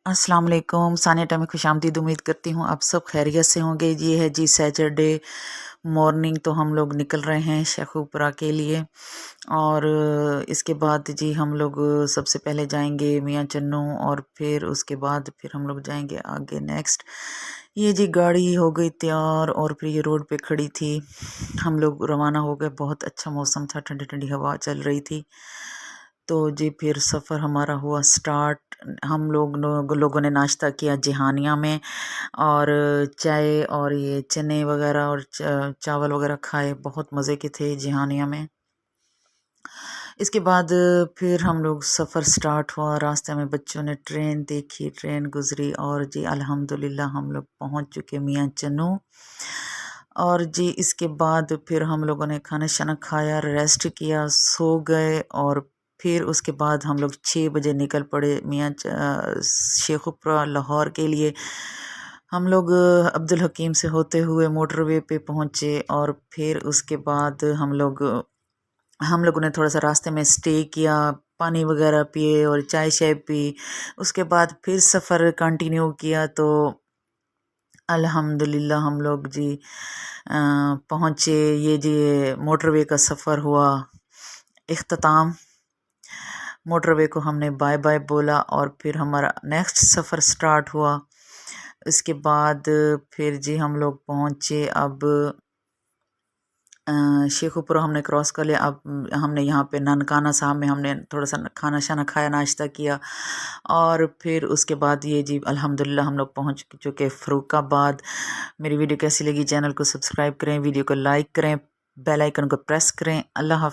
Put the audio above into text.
अस्सलाम वालेकुम। सानिया में खुशामदीद। उम्मीद करती हूँ आप सब खैरियत से होंगे। ये है जी सैटरडे मॉर्निंग, तो हम लोग निकल रहे हैं शेखुपुरा के लिए। और इसके बाद जी हम लोग सबसे पहले जाएंगे मियाँ चन्नू, और फिर उसके बाद फिर हम लोग जाएंगे आगे नेक्स्ट। ये जी गाड़ी हो गई तैयार और फिर ये रोड पे खड़ी थी। हम लोग रवाना हो गए। बहुत अच्छा मौसम था, ठंडी ठंडी हवा चल रही थी। तो जी फिर सफ़र हमारा हुआ स्टार्ट। हम लोगों ने नाश्ता किया जिहानिया में, और चाय और ये चने वगैरह और चावल वगैरह खाए। बहुत मज़े के थे जिहानिया में। इसके बाद फिर हम लोग सफ़र स्टार्ट हुआ। रास्ते में बच्चों ने ट्रेन देखी, ट्रेन गुजरी, और जी अल्हम्दुलिल्लाह हम लोग पहुंच चुके मियाँ चन्नू। और जी इसके बाद फिर हम लोगों ने खाना शाना खाया, रेस्ट किया, सो गए। और फिर उसके बाद हम लोग 6 बजे निकल पड़े शेखुपुरा लाहौर के लिए। हम लोग अब्दुल हकीम से होते हुए मोटरवे पे पहुँचे, और फिर उसके बाद हम लोगों ने थोड़ा सा रास्ते में स्टे किया, पानी वगैरह पिए और चाय शाय पी। उसके बाद फिर सफ़र कंटिन्यू किया। तो अल्हम्दुलिल्लाह हम लोग जी पहुँचे। ये जी मोटरवे का सफ़र हुआ इख्तिताम। मोटरवे को हमने बाय बाय बोला, और फिर हमारा नेक्स्ट सफ़र स्टार्ट हुआ। इसके बाद फिर जी हम लोग पहुँचे। अब शेखुपुरा हमने क्रॉस कर लिया। अब हमने यहाँ पे ननकाना साहब में हमने थोड़ा सा खाना शाना खाया, नाश्ता किया। और फिर उसके बाद ये जी अल्हम्दुलिल्लाह हम लोग पहुँच चुके फ़र्रुखाबाद। मेरी वीडियो कैसी लगी, चैनल को सब्सक्राइब करें, वीडियो को लाइक करें, बेल आइकन को प्रेस करें। अल्लाह हाफ़िज़।